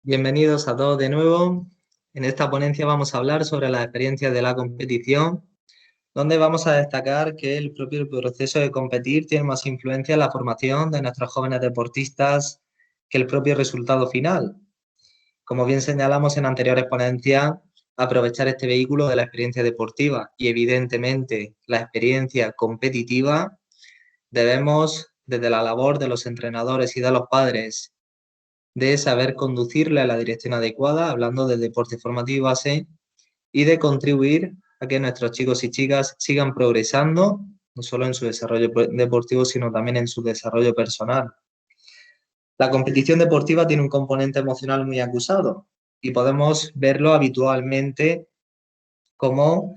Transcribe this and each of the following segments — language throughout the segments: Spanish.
Bienvenidos a todos de nuevo. En esta ponencia vamos a hablar sobre las experiencias de la competición, donde vamos a destacar que el propio proceso de competir tiene más influencia en la formación de nuestros jóvenes deportistas que el propio resultado final. Como bien señalamos en anteriores ponencias, aprovechar este vehículo de la experiencia deportiva y evidentemente la experiencia competitiva, debemos, desde la labor de los entrenadores y de los padres, de saber conducirle a la dirección adecuada, hablando del deporte formativo y base, y de contribuir a que nuestros chicos y chicas sigan progresando, no solo en su desarrollo deportivo, sino también en su desarrollo personal. La competición deportiva tiene un componente emocional muy acusado y podemos verlo habitualmente como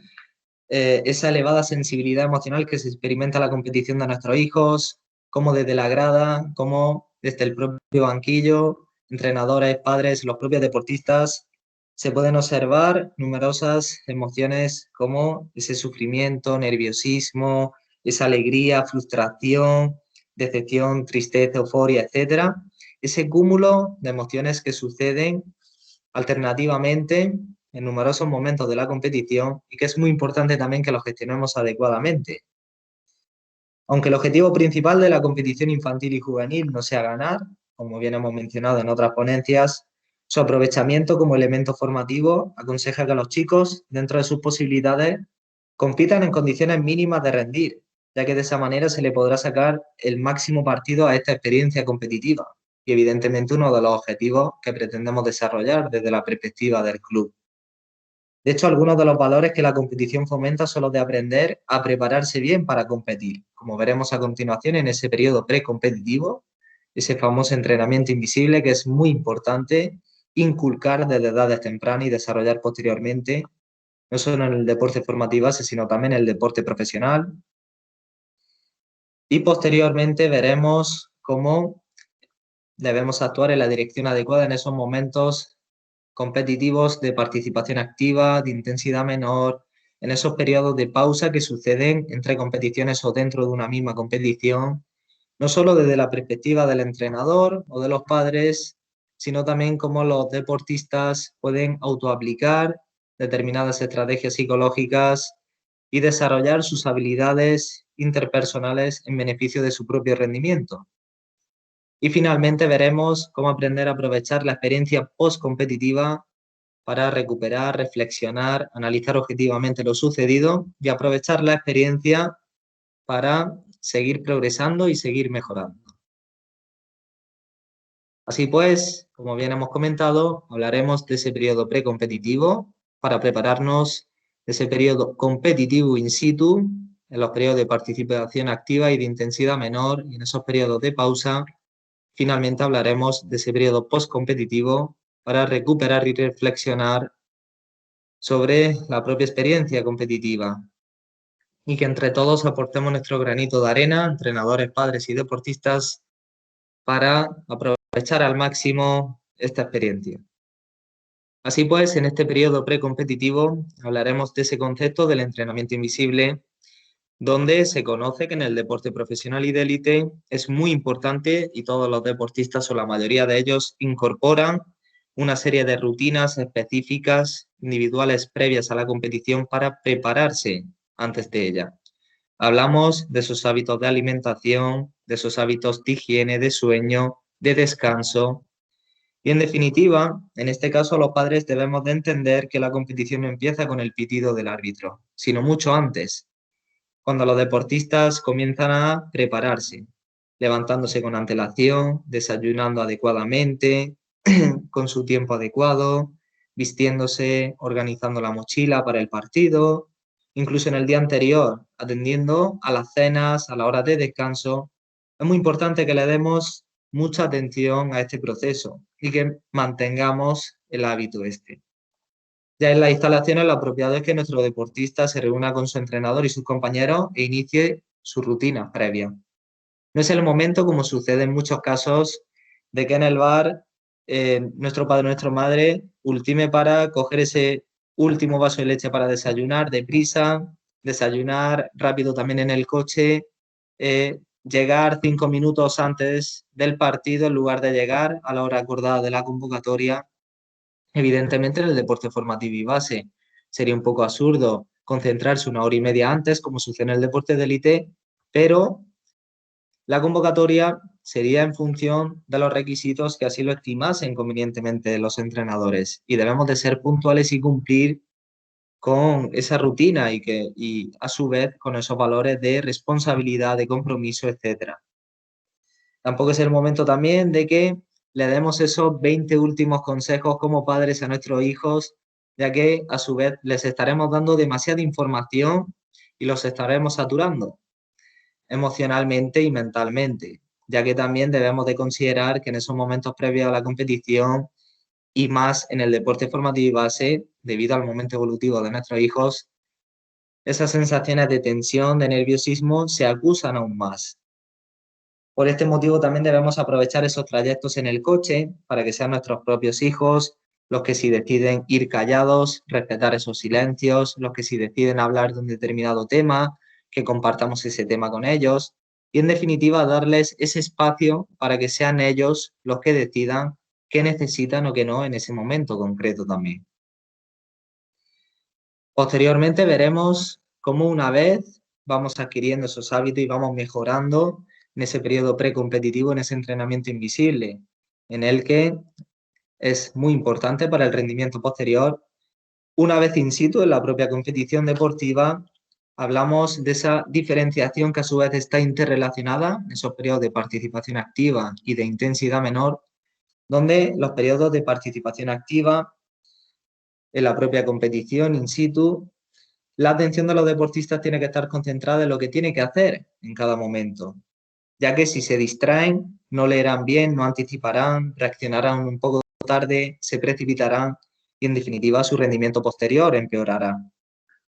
esa elevada sensibilidad emocional que se experimenta en la competición de nuestros hijos, como desde la grada, como desde el propio banquillo, entrenadores, padres, los propios deportistas, se pueden observar numerosas emociones como ese sufrimiento, nerviosismo, esa alegría, frustración, decepción, tristeza, euforia, etcétera. Ese cúmulo de emociones que suceden alternativamente en numerosos momentos de la competición y que es muy importante también que lo gestionemos adecuadamente. Aunque el objetivo principal de la competición infantil y juvenil no sea ganar, como bien hemos mencionado en otras ponencias, su aprovechamiento como elemento formativo aconseja que los chicos, dentro de sus posibilidades, compitan en condiciones mínimas de rendir, ya que de esa manera se le podrá sacar el máximo partido a esta experiencia competitiva y evidentemente uno de los objetivos que pretendemos desarrollar desde la perspectiva del club. De hecho, algunos de los valores que la competición fomenta son los de aprender a prepararse bien para competir, como veremos a continuación en ese periodo precompetitivo, ese famoso entrenamiento invisible que es muy importante inculcar desde edades tempranas y desarrollar posteriormente, no solo en el deporte formativo base, sino también en el deporte profesional. Y posteriormente veremos cómo debemos actuar en la dirección adecuada en esos momentos competitivos de participación activa, de intensidad menor, en esos periodos de pausa que suceden entre competiciones o dentro de una misma competición, no solo desde la perspectiva del entrenador o de los padres, sino también cómo los deportistas pueden autoaplicar determinadas estrategias psicológicas y desarrollar sus habilidades interpersonales en beneficio de su propio rendimiento. Y finalmente veremos cómo aprender a aprovechar la experiencia post-competitiva para recuperar, reflexionar, analizar objetivamente lo sucedido y aprovechar la experiencia para seguir progresando y seguir mejorando. Así pues, como bien hemos comentado, hablaremos de ese periodo precompetitivo para prepararnos de ese periodo competitivo in situ, en los periodos de participación activa y de intensidad menor, y en esos periodos de pausa. Finalmente hablaremos de ese periodo postcompetitivo para recuperar y reflexionar sobre la propia experiencia competitiva y que entre todos aportemos nuestro granito de arena, entrenadores, padres y deportistas, para aprovechar al máximo esta experiencia. Así pues, en este periodo precompetitivo hablaremos de ese concepto del entrenamiento invisible, donde se conoce que en el deporte profesional y de élite es muy importante y todos los deportistas o la mayoría de ellos incorporan una serie de rutinas específicas, individuales previas a la competición para prepararse antes de ella. Hablamos de esos hábitos de alimentación, de esos hábitos de higiene, de sueño, de descanso. Y en definitiva, en este caso los padres debemos de entender que la competición no empieza con el pitido del árbitro, sino mucho antes, cuando los deportistas comienzan a prepararse, levantándose con antelación, desayunando adecuadamente, con su tiempo adecuado, vistiéndose, organizando la mochila para el partido, incluso en el día anterior, atendiendo a las cenas, a la hora de descanso. Es muy importante que le demos mucha atención a este proceso y que mantengamos el hábito este. Ya en las instalaciones lo apropiado es que nuestro deportista se reúna con su entrenador y sus compañeros e inicie su rutina previa. No es el momento, como sucede en muchos casos, de que en el bar nuestro padre o nuestra madre ultime para coger ese último vaso de leche para desayunar deprisa, desayunar rápido también en el coche, llegar 5 minutos antes del partido en lugar de llegar a la hora acordada de la convocatoria Evidentemente, en el deporte formativo y base sería un poco absurdo concentrarse 1 hora y media antes, como sucede en el deporte de élite, pero la convocatoria sería en función de los requisitos que así lo estimasen convenientemente los entrenadores, y debemos de ser puntuales y cumplir con esa rutina y a su vez con esos valores de responsabilidad, de compromiso, etcétera. Tampoco es el momento también de que le demos esos 20 últimos consejos como padres a nuestros hijos, ya que a su vez les estaremos dando demasiada información y los estaremos saturando emocionalmente y mentalmente, ya que también debemos de considerar que en esos momentos previos a la competición y más en el deporte formativo y base, debido al momento evolutivo de nuestros hijos, esas sensaciones de tensión, de nerviosismo se acusan aún más. Por este motivo también debemos aprovechar esos trayectos en el coche para que sean nuestros propios hijos los que si deciden ir callados, respetar esos silencios, los que si deciden hablar de un determinado tema, que compartamos ese tema con ellos y en definitiva darles ese espacio para que sean ellos los que decidan qué necesitan o qué no en ese momento concreto también. Posteriormente veremos cómo una vez vamos adquiriendo esos hábitos y vamos mejorando en ese periodo precompetitivo, en ese entrenamiento invisible, en el que es muy importante para el rendimiento posterior. Una vez in situ en la propia competición deportiva, hablamos de esa diferenciación que a su vez está interrelacionada en esos periodos de participación activa y de intensidad menor, donde los periodos de participación activa en la propia competición in situ, la atención de los deportistas tiene que estar concentrada en lo que tiene que hacer en cada momento, ya que si se distraen, no leerán bien, no anticiparán, reaccionarán un poco tarde, se precipitarán y en definitiva su rendimiento posterior empeorará.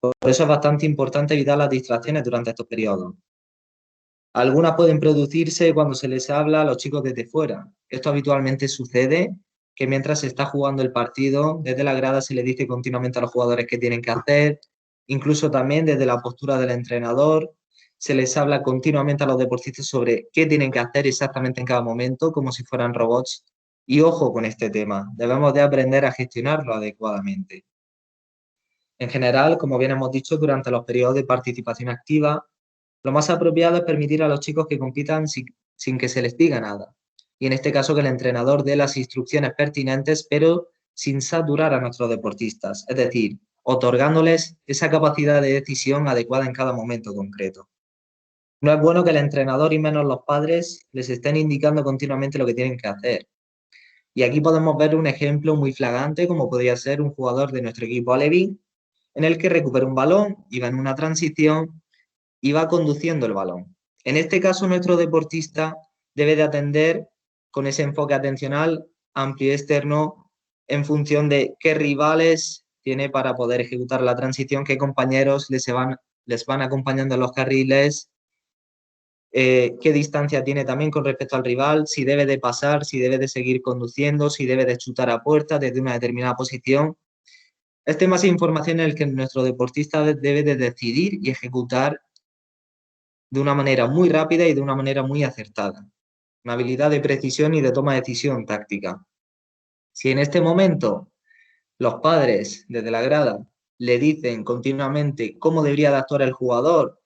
Por eso es bastante importante evitar las distracciones durante estos periodos. Algunas pueden producirse cuando se les habla a los chicos desde fuera. Esto habitualmente sucede que mientras se está jugando el partido, desde la grada se les dice continuamente a los jugadores qué tienen que hacer, incluso también desde la postura del entrenador, se les habla continuamente a los deportistas sobre qué tienen que hacer exactamente en cada momento, como si fueran robots. Y ojo con este tema, debemos de aprender a gestionarlo adecuadamente. En general, como bien hemos dicho, durante los periodos de participación activa, lo más apropiado es permitir a los chicos que compitan sin que se les diga nada. Y en este caso que el entrenador dé las instrucciones pertinentes, pero sin saturar a nuestros deportistas. Es decir, otorgándoles esa capacidad de decisión adecuada en cada momento concreto. No es bueno que el entrenador y menos los padres les estén indicando continuamente lo que tienen que hacer. Y aquí podemos ver un ejemplo muy flagrante, como podría ser un jugador de nuestro equipo Alevín, en el que recupera un balón, iba en una transición y va conduciendo el balón. En este caso, nuestro deportista debe de atender con ese enfoque atencional amplio y externo en función de qué rivales tiene para poder ejecutar la transición, qué compañeros les van acompañando en los carriles, qué distancia tiene también con respecto al rival, si debe de pasar, si debe de seguir conduciendo, si debe de chutar a puerta desde una determinada posición. Este más información en el que nuestro deportista debe de decidir y ejecutar de una manera muy rápida y de una manera muy acertada. Una habilidad de precisión y de toma de decisión táctica. Si en este momento los padres desde la grada le dicen continuamente cómo debería de actuar el jugador,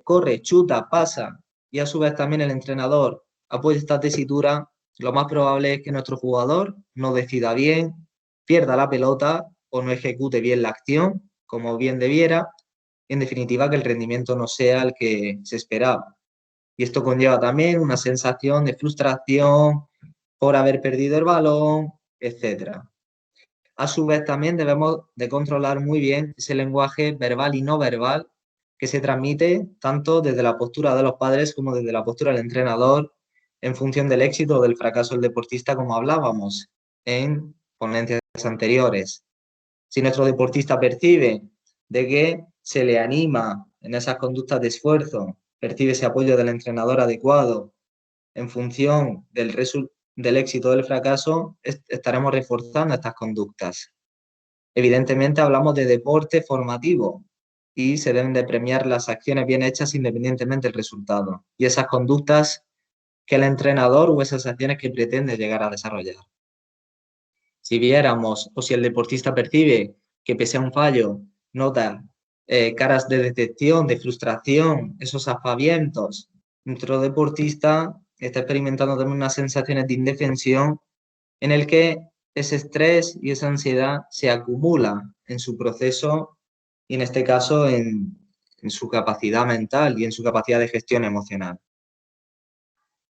corre, chuta, pasa, y a su vez también el entrenador apoya esta tesitura, lo más probable es que nuestro jugador no decida bien, pierda la pelota o no ejecute bien la acción como bien debiera, en definitiva que el rendimiento no sea el que se esperaba. Y esto conlleva también una sensación de frustración por haber perdido el balón, etcétera. A su vez, también debemos de controlar muy bien ese lenguaje verbal y no verbal que se transmite tanto desde la postura de los padres como desde la postura del entrenador en función del éxito o del fracaso del deportista, como hablábamos en ponencias anteriores. Si nuestro deportista percibe de que se le anima en esas conductas de esfuerzo, percibe ese apoyo del entrenador adecuado en función del éxito o del fracaso, estaremos reforzando estas conductas. Evidentemente hablamos de deporte formativo y se deben de premiar las acciones bien hechas independientemente del resultado y esas conductas que el entrenador o esas acciones que pretende llegar a desarrollar. si viéramos o si el deportista percibe que pese a un fallo nota caras de decepción, de frustración, esos aspavientos, nuestro deportista está experimentando también unas sensaciones de indefensión en el que ese estrés y esa ansiedad se acumula en su proceso y en este caso en su capacidad mental y en su capacidad de gestión emocional.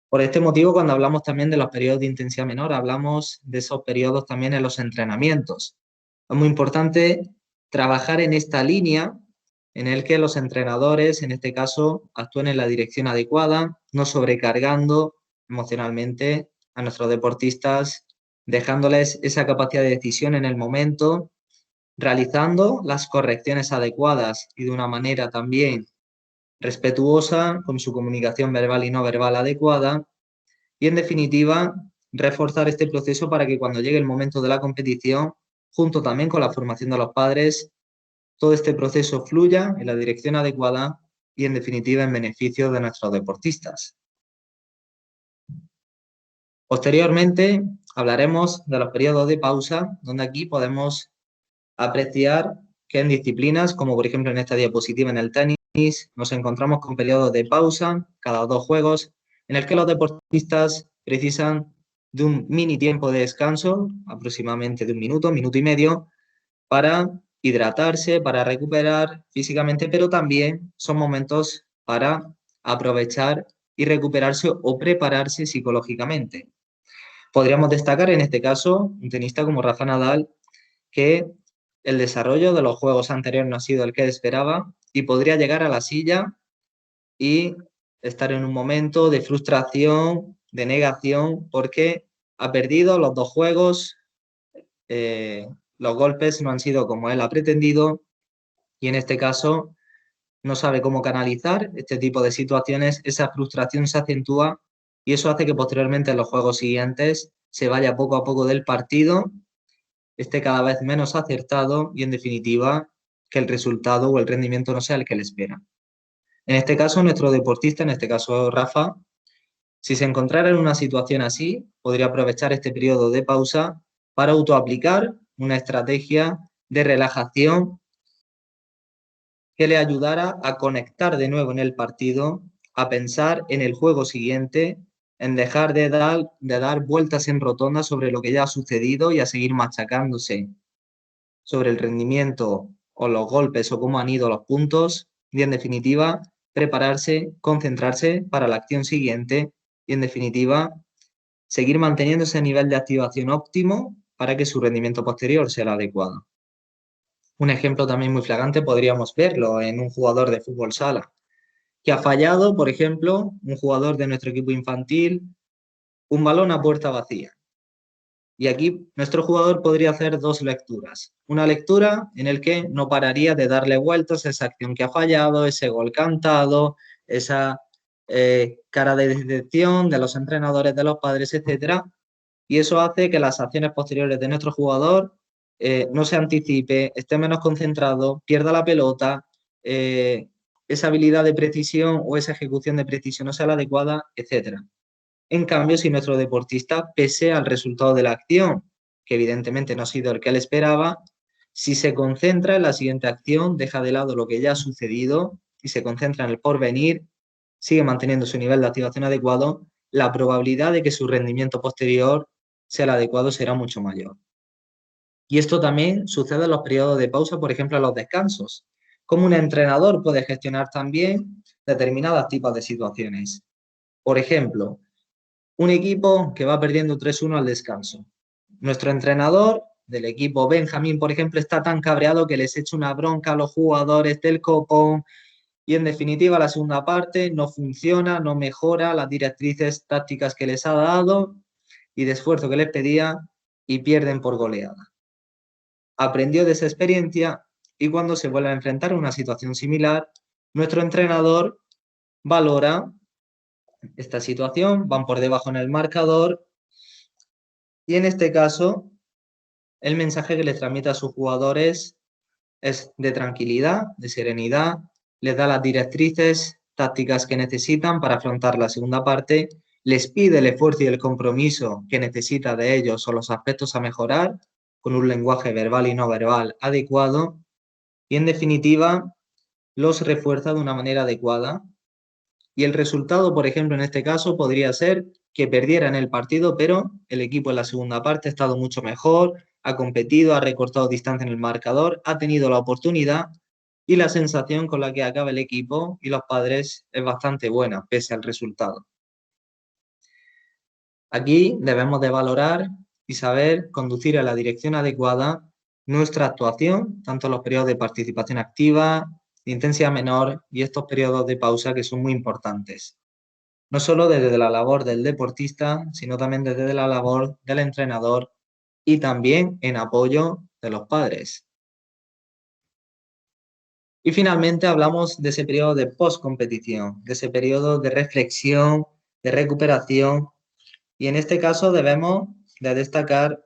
Por este motivo, cuando hablamos también de los periodos de intensidad menor, hablamos de esos periodos también en los entrenamientos. Es muy importante trabajar en esta línea en el que los entrenadores, en este caso, actúen en la dirección adecuada, no sobrecargando emocionalmente a nuestros deportistas, dejándoles esa capacidad de decisión en el momento, realizando las correcciones adecuadas y de una manera también respetuosa, con su comunicación verbal y no verbal adecuada, y en definitiva, reforzar este proceso para que cuando llegue el momento de la competición, junto también con la formación de los padres, todo este proceso fluya en la dirección adecuada y en definitiva en beneficio de nuestros deportistas. Posteriormente hablaremos de los periodos de pausa, donde aquí podemos apreciar que en disciplinas, como por ejemplo en esta diapositiva en el tenis, nos encontramos con periodos de pausa cada 2 juegos, en el que los deportistas precisan de un mini tiempo de descanso, aproximadamente de 1 minuto, 1 minuto y medio, para hidratarse, para recuperar físicamente, pero también son momentos para aprovechar y recuperarse o prepararse psicológicamente. Podríamos destacar en este caso un tenista como Rafa Nadal, que el desarrollo de los juegos anteriores no ha sido el que esperaba y podría llegar a la silla y estar en un momento de frustración, de negación, porque ha perdido los 2 juegos, los golpes no han sido como él ha pretendido y en este caso no sabe cómo canalizar este tipo de situaciones, esa frustración se acentúa y eso hace que posteriormente en los juegos siguientes se vaya poco a poco del partido, esté cada vez menos acertado y en definitiva que el resultado o el rendimiento no sea el que le espera. En este caso, nuestro deportista, en este caso Rafa, si se encontrara en una situación así, podría aprovechar este periodo de pausa para autoaplicar una estrategia de relajación que le ayudara a conectar de nuevo en el partido, a pensar en el juego siguiente, en dejar de dar vueltas en rotonda sobre lo que ya ha sucedido y a seguir machacándose sobre el rendimiento o los golpes o cómo han ido los puntos y, en definitiva, prepararse, concentrarse para la acción siguiente y, en definitiva, seguir manteniendo ese nivel de activación óptimo para que su rendimiento posterior sea el adecuado. Un ejemplo también muy flagrante podríamos verlo en un jugador de fútbol sala que ha fallado, por ejemplo, un jugador de nuestro equipo infantil, un balón a puerta vacía. Y aquí nuestro jugador podría hacer 2 lecturas. Una lectura en la que no pararía de darle vueltas a esa acción que ha fallado, ese gol cantado, esa cara de decepción de los entrenadores, de los padres, etc. Y eso hace que las acciones posteriores de nuestro jugador no se anticipe, esté menos concentrado, pierda la pelota, esa habilidad de precisión o esa ejecución de precisión no sea la adecuada, etc. En cambio, si nuestro deportista, pese al resultado de la acción, que evidentemente no ha sido el que él esperaba, si se concentra en la siguiente acción, deja de lado lo que ya ha sucedido y se concentra en el porvenir, sigue manteniendo su nivel de activación adecuado, la probabilidad de que su rendimiento posterior sea el adecuado será mucho mayor. Y esto también sucede en los periodos de pausa, por ejemplo, en los descansos. Cómo un entrenador puede gestionar también determinados tipos de situaciones. Por ejemplo, un equipo que va perdiendo 3-1 al descanso. Nuestro entrenador del equipo Benjamín, por ejemplo, está tan cabreado que les echa una bronca a los jugadores del copón y, en definitiva, la segunda parte no funciona, no mejora las directrices tácticas que les ha dado y de esfuerzo que les pedía y pierden por goleada. Aprendió de esa experiencia y cuando se vuelve a enfrentar a una situación similar, nuestro entrenador valora esta situación, van por debajo en el marcador y en este caso el mensaje que les transmite a sus jugadores es de tranquilidad, de serenidad, les da las directrices tácticas que necesitan para afrontar la segunda parte les pide el esfuerzo y el compromiso que necesita de ellos o los aspectos a mejorar, con un lenguaje verbal y no verbal adecuado, y en definitiva los refuerza de una manera adecuada. Y el resultado, por ejemplo, en este caso podría ser que perdieran el partido, pero el equipo en la segunda parte ha estado mucho mejor, ha competido, ha recortado distancia en el marcador, ha tenido la oportunidad y la sensación con la que acaba el equipo y los padres es bastante buena, pese al resultado. Aquí debemos de valorar y saber conducir a la dirección adecuada nuestra actuación, tanto en los periodos de participación activa, de intensidad menor y estos periodos de pausa que son muy importantes. No solo desde la labor del deportista, sino también desde la labor del entrenador y también en apoyo de los padres. Y finalmente hablamos de ese periodo de postcompetición, de ese periodo de reflexión, de recuperación. Y en este caso debemos de destacar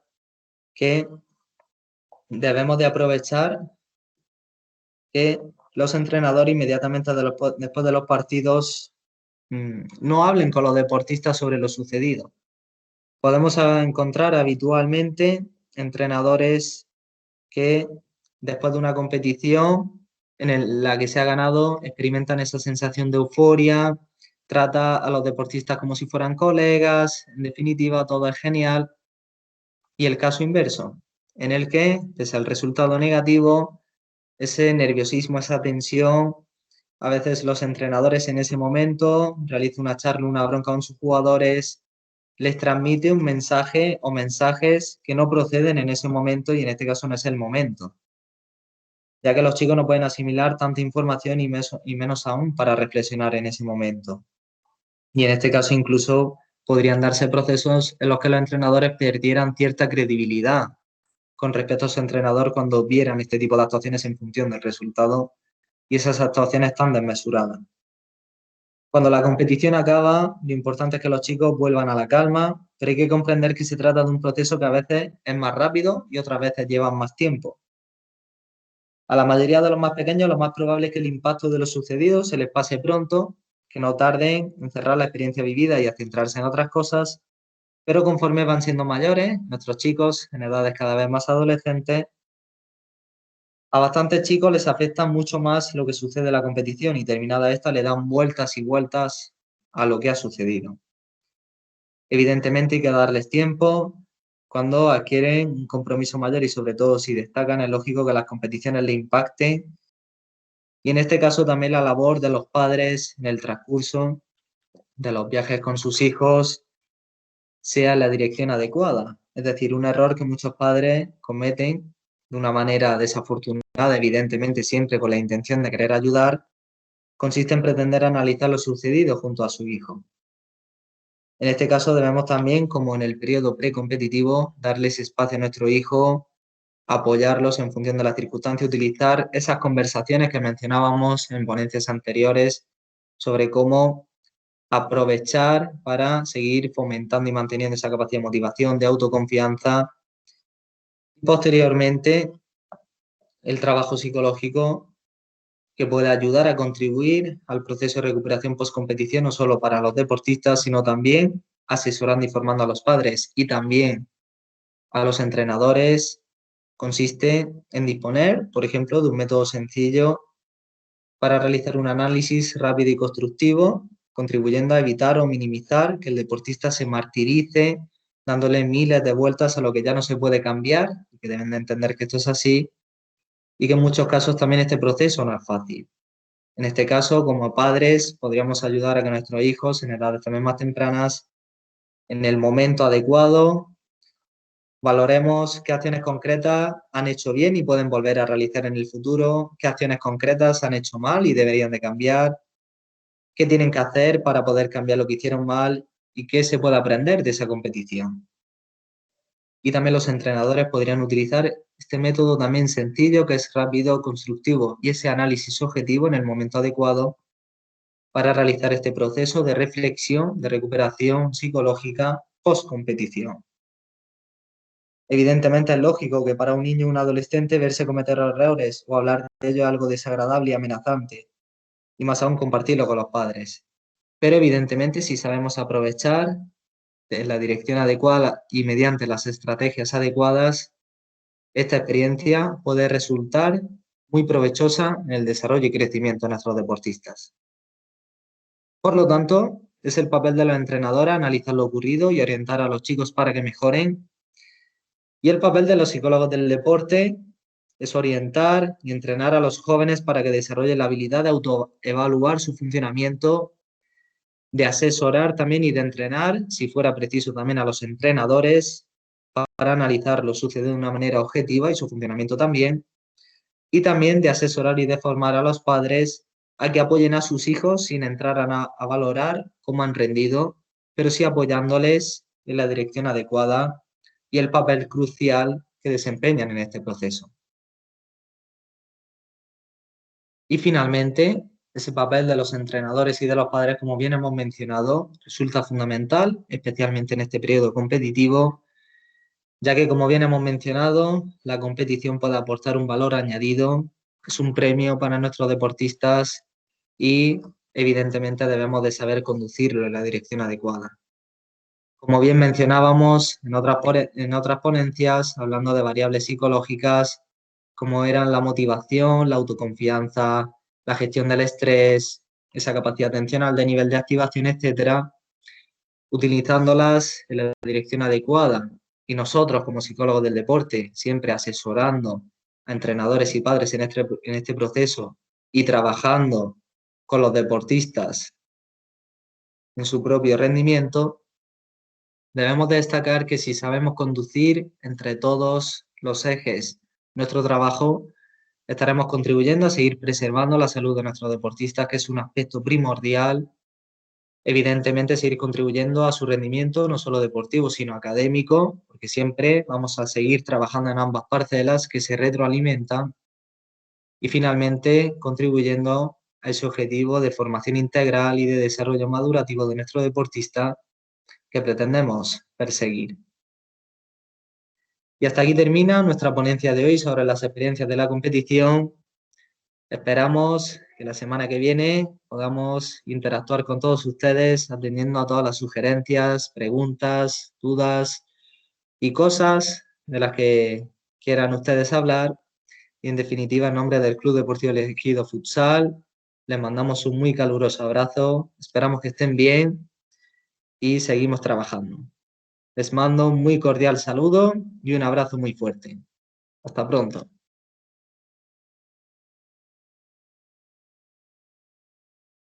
que debemos de aprovechar que los entrenadores inmediatamente después de los partidos no hablen con los deportistas sobre lo sucedido. Podemos encontrar habitualmente entrenadores que después de una competición en la que se ha ganado experimentan esa sensación de euforia, trata a los deportistas como si fueran colegas, en definitiva todo es genial. Y el caso inverso, en el que, pese al resultado negativo, ese nerviosismo, esa tensión, a veces los entrenadores en ese momento realizan una charla, una bronca con sus jugadores, les transmite un mensaje o mensajes que no proceden en ese momento y en este caso no es el momento, ya que los chicos no pueden asimilar tanta información y menos aún para reflexionar en ese momento. Y en este caso incluso podrían darse procesos en los que los entrenadores perdieran cierta credibilidad con respecto a su entrenador cuando vieran este tipo de actuaciones en función del resultado y esas actuaciones tan desmesuradas. Cuando la competición acaba, lo importante es que los chicos vuelvan a la calma, pero hay que comprender que se trata de un proceso que a veces es más rápido y otras veces lleva más tiempo. A la mayoría de los más pequeños, lo más probable es que el impacto de lo sucedido se les pase pronto, que no tarden en cerrar la experiencia vivida y a centrarse en otras cosas, pero conforme van siendo mayores, nuestros chicos en edades cada vez más adolescentes, a bastantes chicos les afecta mucho más lo que sucede en la competición y terminada esta le dan vueltas y vueltas a lo que ha sucedido. Evidentemente hay que darles tiempo. Cuando adquieren un compromiso mayor y sobre todo si destacan, es lógico que las competiciones le impacten. Y en este caso también la labor de los padres en el transcurso de los viajes con sus hijos sea la dirección adecuada. Es decir, un error que muchos padres cometen de una manera desafortunada, evidentemente siempre con la intención de querer ayudar, consiste en pretender analizar lo sucedido junto a su hijo. En este caso debemos también, como en el periodo precompetitivo, darles espacio a nuestro hijo, apoyarlos en función de las circunstancias, utilizar esas conversaciones que mencionábamos en ponencias anteriores sobre cómo aprovechar para seguir fomentando y manteniendo esa capacidad de motivación, de autoconfianza. Posteriormente, el trabajo psicológico que puede ayudar a contribuir al proceso de recuperación post-competición, no solo para los deportistas, sino también asesorando y formando a los padres y también a los entrenadores, consiste en disponer, por ejemplo, de un método sencillo para realizar un análisis rápido y constructivo, contribuyendo a evitar o minimizar que el deportista se martirice, dándole miles de vueltas a lo que ya no se puede cambiar, y que deben de entender que esto es así, y que en muchos casos también este proceso no es fácil. En este caso, como padres, podríamos ayudar a que nuestros hijos, en edades también más tempranas, en el momento adecuado, valoremos qué acciones concretas han hecho bien y pueden volver a realizar en el futuro, qué acciones concretas han hecho mal y deberían de cambiar, qué tienen que hacer para poder cambiar lo que hicieron mal y qué se puede aprender de esa competición. Y también los entrenadores podrían utilizar este método también sencillo, que es rápido, constructivo y ese análisis objetivo en el momento adecuado para realizar este proceso de reflexión, de recuperación psicológica post-competición. Evidentemente es lógico que para un niño o un adolescente verse cometer errores o hablar de ello es algo desagradable y amenazante, y más aún compartirlo con los padres. pero evidentemente si sabemos aprovechar en la dirección adecuada y mediante las estrategias adecuadas, esta experiencia puede resultar muy provechosa en el desarrollo y crecimiento de nuestros deportistas. Por lo tanto, es el papel de la entrenadora analizar lo ocurrido y orientar a los chicos para que mejoren. Y el papel de los psicólogos del deporte es orientar y entrenar a los jóvenes para que desarrollen la habilidad de autoevaluar su funcionamiento, de asesorar también y de entrenar, si fuera preciso también a los entrenadores, para analizar lo sucedido de una manera objetiva y su funcionamiento también, y también de asesorar y de formar a los padres a que apoyen a sus hijos sin entrar a valorar cómo han rendido, pero sí apoyándoles en la dirección adecuada y el papel crucial que desempeñan en este proceso. Y finalmente, ese papel de los entrenadores y de los padres, como bien hemos mencionado, resulta fundamental, especialmente en este periodo competitivo, ya que, como bien hemos mencionado, la competición puede aportar un valor añadido, es un premio para nuestros deportistas y, evidentemente, debemos de saber conducirlo en la dirección adecuada. Como bien mencionábamos en otras ponencias, hablando de variables psicológicas, como eran la motivación, la autoconfianza, la gestión del estrés, esa capacidad atencional de nivel de activación, etcétera, utilizándolas en la dirección adecuada. Y nosotros, como psicólogos del deporte, siempre asesorando a entrenadores y padres en este proceso y trabajando con los deportistas en su propio rendimiento, debemos destacar que si sabemos conducir entre todos los ejes nuestro trabajo, estaremos contribuyendo a seguir preservando la salud de nuestros deportistas, que es un aspecto primordial. Evidentemente, seguir contribuyendo a su rendimiento, no solo deportivo, sino académico, porque siempre vamos a seguir trabajando en ambas parcelas que se retroalimentan y finalmente contribuyendo a ese objetivo de formación integral y de desarrollo madurativo de nuestro deportista que pretendemos perseguir. Y hasta aquí termina nuestra ponencia de hoy sobre las experiencias de la competición. Esperamos que la semana que viene podamos interactuar con todos ustedes, atendiendo a todas las sugerencias, preguntas, dudas y cosas de las que quieran ustedes hablar. Y en definitiva, en nombre del Club Deportivo Elegido Futsal, les mandamos un muy caluroso abrazo. Esperamos que estén bien y seguimos trabajando. Les mando un muy cordial saludo y un abrazo muy fuerte. Hasta pronto.